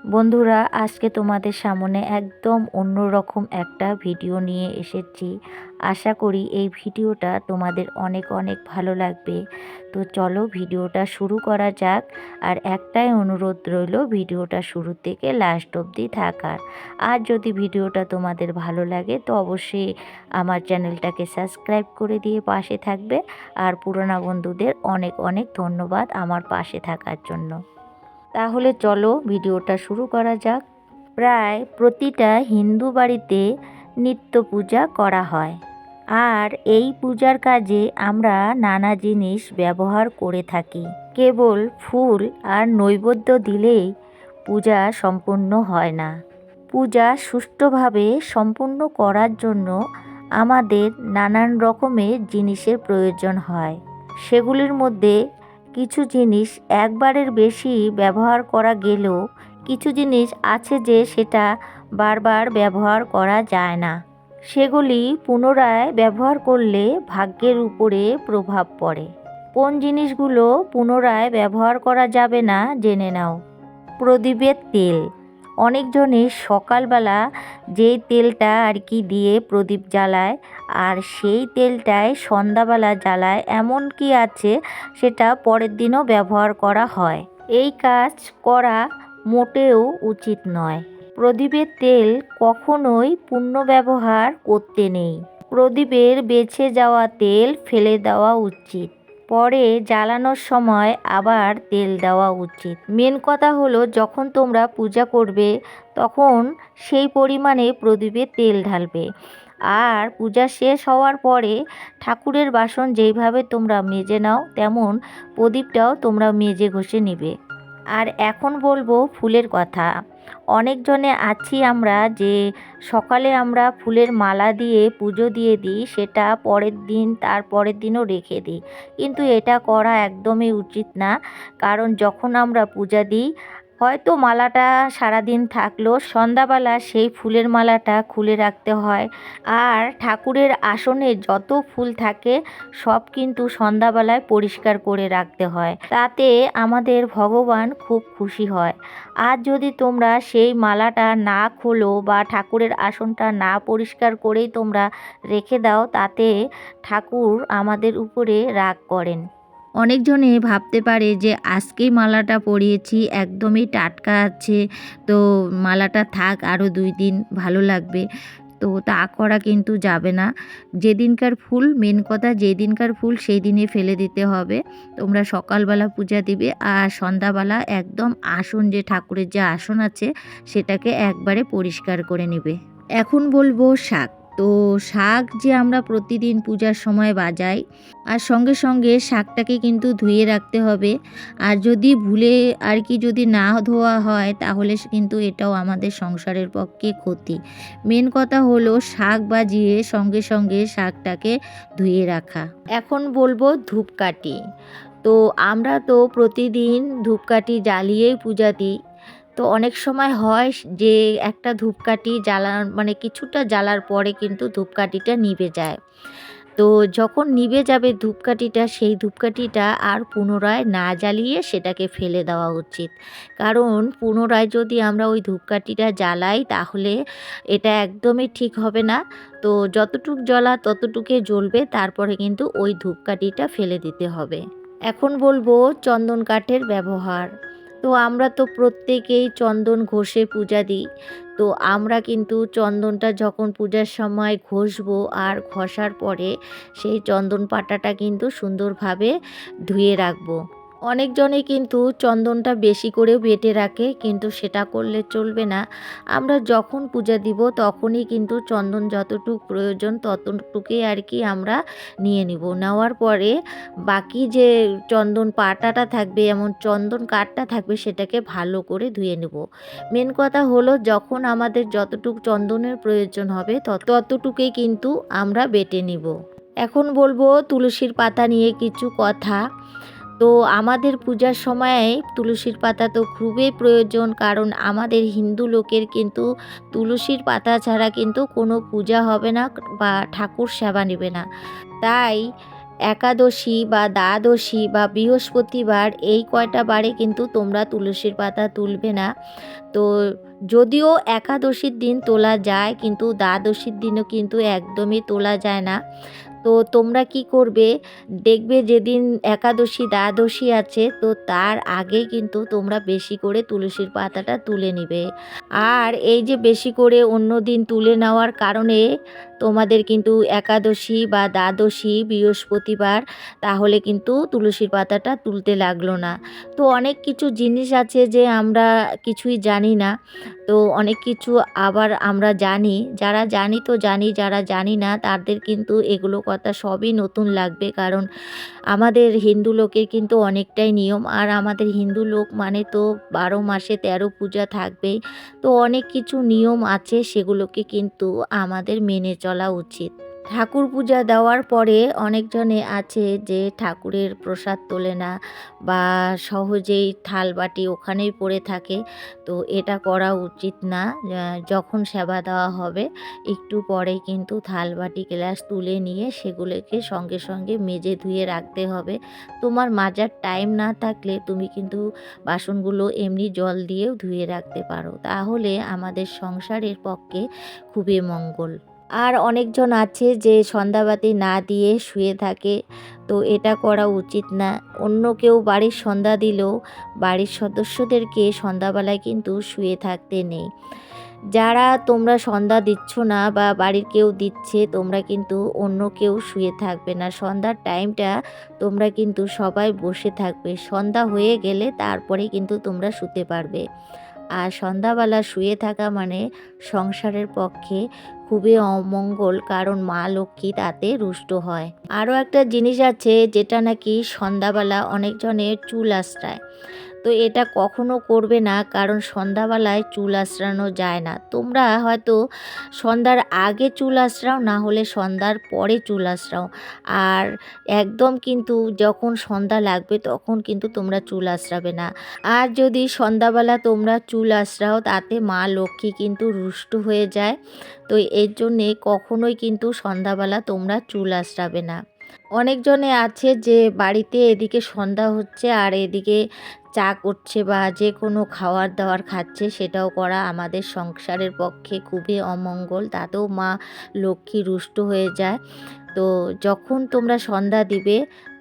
বন্ধুরা, আজকে তোমাদের সামনে একদম অন্যরকম একটা ভিডিও নিয়ে এসেছি। আশা করি এই ভিডিওটা তোমাদের অনেক অনেক ভালো লাগবে। তো চলো ভিডিওটা শুরু করা যাক। আর একটাই অনুরোধ রইল, ভিডিওটা শুরু থেকে লাস্ট অবধি থাকার। আর যদি ভিডিওটা তোমাদের ভালো লাগে তো অবশ্যই আমার চ্যানেলটাকে সাবস্ক্রাইব করে দিয়ে পাশে থাকবে। আর পুরনো বন্ধুদের অনেক অনেক ধন্যবাদ আমার পাশে থাকার জন্য। তাহলে চলো ভিডিওটা শুরু করা যাক। প্রায় প্রতিটা হিন্দু বাড়িতে নিত্য পূজা করা হয়, আর এই পূজার কাজে আমরা নানা জিনিস ব্যবহার করে থাকি। কেবল ফুল আর নৈবেদ্য দিলেই পূজা সম্পূর্ণ হয় না। পূজা সুষ্ঠুভাবে সম্পূর্ণ করার জন্য আমাদের নানান রকমের জিনিসের প্রয়োজন হয়। সেগুলির মধ্যে কিছু জিনিস একবারের বেশি ব্যবহার করা গেলেও কিছু জিনিস আছে যে সেটা বারবার ব্যবহার করা যায় না। সেগুলি পুনরায় ব্যবহার করলে ভাগ্যের উপরে প্রভাব পড়ে। কোন জিনিসগুলো পুনরায় ব্যবহার করা যাবে না জেনে নাও। প্রদীপের তেল। অনেকজনই সকালবেলা যেই তেলটা দিয়ে প্রদীপ জ্বালায়, আর সেই তেলটাই সন্ধ্যাবেলা জ্বালায়, এমন কি আছে সেটা পরের দিনও ব্যবহার করা হয়। এই কাজ করা মোটেও উচিত নয়। প্রদীপের তেল কখনোই পুনর্ব্যবহার করতে নেই। প্রদীপের বেঁচে যাওয়া তেল ফেলে দেওয়া উচিত। পরে জ্বালানোর সময় আবার তেল দেওয়া উচিত। মেন কথা হলো, যখন তোমরা পূজা করবে তখন সেই পরিমাণে প্রদীপে তেল ঢালবে। আর পূজা শেষ হওয়ার পরে ঠাকুরের বাসন যেইভাবে তোমরা মেজে নাও, তেমন প্রদীপটাও তোমরা মেজে ঘষে নিবে। আর এখন বলবো ফুলের কথা। অনেকজনে আছি আমরা যে সকালে আমরা ফুলের মালা দিয়ে পুজো দিয়ে দিই, সেটা পরের দিন তার পরের দিনও রেখে দিই। কিন্তু এটা করা একদমই উচিত না। কারণ যখন আমরা পূজা দিই, হয়তো মালাটা সারাদিন থাকলো, সন্ধ্যাবেলা সেই ফুলের মালাটা খুলে রাখতে হয়। আর ঠাকুরের আসনে যত ফুল থাকে সব কিন্তু সন্ধ্যাবেলায় পরিষ্কার করে রাখতে হয়। তাতে আমাদের ভগবান খুব খুশি হয়। আর যদি তোমরা সেই মালাটা না খোলো বা ঠাকুরের আসনটা না পরিষ্কার করেই তোমরা রেখে দাও, তাতে ঠাকুর আমাদের উপরে রাগ করেন। অনেকজনে ভাবতে পারে যে আজকেই মালাটা পরিয়েছি, একদমই টাটকা আছে, তো মালাটা থাক, আরও 2 দিন ভালো লাগবে। তো তা করা কিন্তু যাবে না। যেদিনকার ফুল, মেন কথা যেদিনকার ফুল সেই দিনে ফেলে দিতে হবে। তোমরা সকালবেলা পূজা দিবে, আর সন্ধ্যাবেলা একদম আসন, যে ঠাকুরের যে আসন আছে সেটাকে একবারে পরিষ্কার করে নেবে। এখন বলবো শাক। তো শাক যে আমরা প্রতিদিন পূজার সময় বাজাই, আর সঙ্গে সঙ্গে শাকটাকে কিন্তু ধুয়ে রাখতে হবে। আর যদি ভুলে যদি না ধোয়া হয়, তাহলে কিন্তু এটাও আমাদের সংসারের পক্ষে ক্ষতি। মেন কথা হলো শাক বাজিয়ে সঙ্গে সঙ্গে শাকটাকে ধুয়ে রাখা। এখন বলবো ধূপকাঠি। তো আমরা তো প্রতিদিন ধূপকাঠি জ্বালিয়েই পূজা দিই। তো অনেক সময় হয় যে একটা ধূপকাঠি কিছুটা জ্বালার পরে কিন্তু ধূপকাঠিটা নিভে যায়। তো যখন নিভে যাবে ধূপকাঠিটা, সেই ধূপকাঠিটা আর পুনরায় না জ্বালিয়ে সেটাকে ফেলে দেওয়া উচিত। কারণ পুনরায় যদি আমরা ওই ধূপকাঠিটা জ্বালাই, তাহলে এটা একদমই ঠিক হবে না। তো যতটুক জ্বলা ততটুকুই জ্বলবে, তারপরে কিন্তু ওই ধূপকাঠিটা ফেলে দিতে হবে। এখন বলবো চন্দন কাঠের ব্যবহার। তো আমরা তো প্রত্যেকেই চন্দন ঘষে পূজা দিই। তো আমরা কিন্তু চন্দনটা যখন পূজার সময় ঘষবো, আর ঘষার পরে সেই চন্দন পাতাটা কিন্তু সুন্দরভাবে ধুয়ে রাখবো। অনেকজনে কিন্তু চন্দনটা বেশি করেও বেটে রাখে, কিন্তু সেটা করলে চলবে না। আমরা যখন পূজা দিব তখনই কিন্তু চন্দন যতটুকু প্রয়োজন ততটুকুই আমরা নিয়ে নিব। নেওয়ার পরে বাকি যে চন্দন পাতাটা থাকবে, এমন চন্দন কাঠটা থাকবে, সেটাকে ভালো করে ধুয়ে নেব। মেন কথা হলো, যখন আমাদের যতটুকু চন্দনের প্রয়োজন হবে ততটুকুই কিন্তু আমরা বেটে নিব। এখন বলবো তুলসীর পাতা নিয়ে কিছু কথা। তো আমাদের পূজার সময়ে তুলসীর পাতা তো খুবই প্রয়োজন, কারণ আমাদের হিন্দু লোকের কিন্তু তুলসীর পাতা ছাড়া কিন্তু কোনো পূজা হবে না বা ঠাকুর সেবা নেবে না। তাই একাদশী বা দ্বাদশী বা বৃহস্পতিবার এই কয়টা বারে কিন্তু তোমরা তুলসীর পাতা তুলবে না। তো যদিও একাদশীর দিন তোলা যায়, কিন্তু দ্বাদশীর দিনও কিন্তু একদমই তোলা যায় না। তো তোমরা কি করবে, দেখবে যেদিন একাদশী দ্বাদশী আছে তো তার আগেই কিন্তু তোমরা বেশি করে তুলসীর পাতাটা তুলে নিবে। আর এই যে বেশি করে অন্য দিন তুলে নেওয়ার কারণে তোমাদের কিন্তু একাদশী বা দ্বাদশী বৃহস্পতিবার তাহলে কিন্তু তুলসীর পাতাটা তুলতে লাগলো না। তো অনেক কিছু জিনিস আছে যে আমরা কিছুই জানি না, তো অনেক কিছু আবার আমরা জানি, যারা জানি তো জানি, যারা জানি না তাদের কিন্তু এগুলো কথা সবই নতুন লাগবে। কারণ আমাদের হিন্দু লোকের কিন্তু অনেকটাই নিয়ম, আর আমাদের হিন্দু লোক মানে তো 12 মাসে 13 পূজা থাকবেই। তো অনেক কিছু নিয়ম আছে, সেগুলোকে কিন্তু আমাদের মেনে চলা উচিত। ঠাকুর পূজা দেওয়ার পরে অনেকজনে আছে যে ঠাকুরের প্রসাদ তোলে না বা সহজেই থাল বাটি ওখানেই পড়ে থাকে। তো এটা করা উচিত না। যখন সেবা দেওয়া হবে একটু পরেই কিন্তু থাল বাটি গ্লাস তুলে নিয়ে সেগুলোকে সঙ্গে সঙ্গে মেজে ধুয়ে রাখতে হবে। তোমার মাজার টাইম না থাকলে তুমি কিন্তু বাসনগুলো এমনি জল দিয়েও ধুয়ে রাখতে পারো, তাহলে আমাদের সংসারের পক্ষে খুবই মঙ্গল। আর অনেকজন আছে যে সন্ধ্যাবাতি না দিয়ে শুয়ে থাকে, তো এটা করা উচিত না। অন্য কেউ বাড়ির সন্ধ্যা দিলেও বাড়ির সদস্যদেরকে সন্ধ্যাবেলায় কিন্তু শুয়ে থাকতে নেই। যারা তোমরা সন্ধ্যা দিচ্ছ না বা বাড়ির কেউ দিচ্ছে, তোমরা কিন্তু অন্য কেউ শুয়ে থাকবে না। সন্ধ্যার টাইমটা তোমরা কিন্তু সবাই বসে থাকবে। সন্ধ্যা হয়ে গেলে তারপরে কিন্তু তোমরা শুতে পারবে। আর সন্ধ্যাবেলা শুয়ে থাকা মানে সংসারের পক্ষে খুবই অমঙ্গল, কারণ মা লক্ষ্মী তাতে রুষ্ট হয়। আরও একটা জিনিস আছে যেটা নাকি সন্ধ্যাবেলা অনেকজনের চুল আঁচড়ায়। তো এটা কখনো করবে না, কারণ সন্ধ্যাবেলায় চুল আঁচড়ানো যায় না। তোমরা হয়তো সন্ধ্যার আগে চুল আঁচড়াও, না হলে সন্ধ্যার পরে চুল আঁচড়াও। আর একদম কিন্তু যখন সন্ধ্যা লাগবে তখন কিন্তু তোমরা চুল আঁচড়াবে না। আর যদি সন্ধ্যাবেলা তোমরা চুল আঁচড়াও তাতে মা লক্ষ্মী কিন্তু রুষ্ট হয়ে যায়। তো এর জন্যে কখনোই কিন্তু সন্ধ্যাবেলা তোমরা চুল আঁচড়াবে না। অনেকজনে আছে যে বাড়িতে এদিকে সন্ধ্যা হচ্ছে আর এদিকে চা করছে বা যে কোনো খাওয়ার দাওয়ার খাচ্ছে, সেটাও করা আমাদের সংসারের পক্ষে খুবই অমঙ্গল, তাতেও মা লক্ষ্মী রুষ্ট হয়ে যায়। তো যখন তোমরা সন্ধ্যা দিবে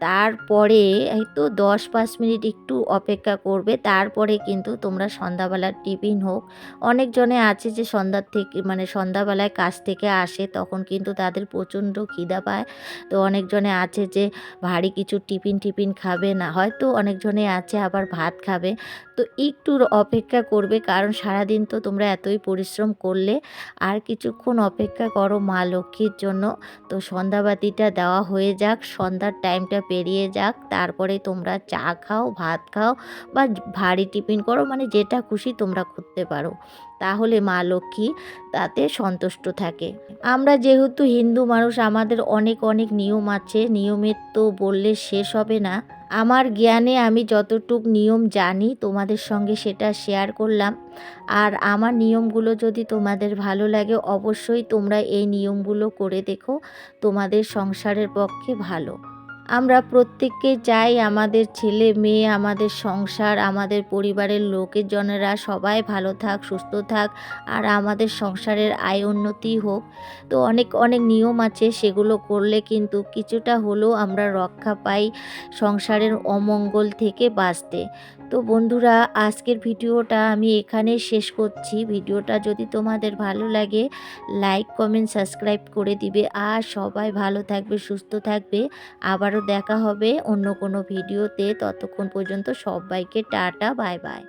তারপরে হয়তো 10-5 মিনিট একটু অপেক্ষা করবে, তারপরে কিন্তু তোমরা সন্ধ্যাবেলার টিফিন হোক। অনেকজনে আছে যে সন্ধ্যার থেকে মানে সন্ধ্যাবেলায় কাজ থেকে আসে, তখন কিন্তু তাদের প্রচণ্ড খিদা পায়। তো অনেকজনে আছে যে ভারী কিছু টিফিন খাবে না, হয়তো অনেকজনে আছে আবার ভাত খাবে। তো একটু অপেক্ষা করবে, কারণ সারাদিন তো তোমরা এতই পরিশ্রম করলে। আর কিছুক্ষণ অপেক্ষা করো মা লক্ষ্মীর জন্য। তো সন্ধ্যাবাতিটা দেওয়া হয়ে যাক, সন্ধ্যার টাইমটা পেরিয়ে যাক, তারপরে তোমরা চা খাও, ভাত খাও বা ভারী টিফিন করো, মানে যেটা খুশি তোমরা করতে পারো, তাহলে মা লক্ষ্মী তাতে সন্তুষ্ট থাকে। আমরা যেহেতু হিন্দু মানুষ, আমাদের অনেক অনেক নিয়ম আছে, নিয়মের তো বললে শেষ হবে না। আমার জ্ঞানে আমি যতটুক নিয়ম জানি তোমাদের সঙ্গে সেটা শেয়ার করলাম। আর আমার নিয়মগুলো যদি তোমাদের ভালো লাগে অবশ্যই তোমরা এই নিয়মগুলো করে দেখো, তোমাদের সংসারের পক্ষে ভালো। আমরা প্রত্যেককে চাই আমাদের ছেলে মেয়ে, আমাদের সংসার, আমাদের পরিবারের লোকজনেরা সবাই ভালো থাক, সুস্থ থাক, আর আমাদের সংসারের আয় উন্নতি হোক। তো অনেক অনেক নিয়ম আছে, সেগুলো করলে কিন্তু কিছুটা হলেও আমরা রক্ষা পাই সংসারের অমঙ্গল থেকে বাঁচতে। তো বন্ধুরা, আজকের ভিডিওটা আমি এখানেই শেষ করছি। ভিডিওটা যদি তোমাদের ভালো লাগে লাইক কমেন্ট সাবস্ক্রাইব করে দিবে, আর সবাই ভালো থাকবে, সুস্থ থাকবে। আবারও দেখা হবে অন্য কোনো ভিডিওতে। ততক্ষণ পর্যন্ত সবাইকে টাটা, বাই বাই।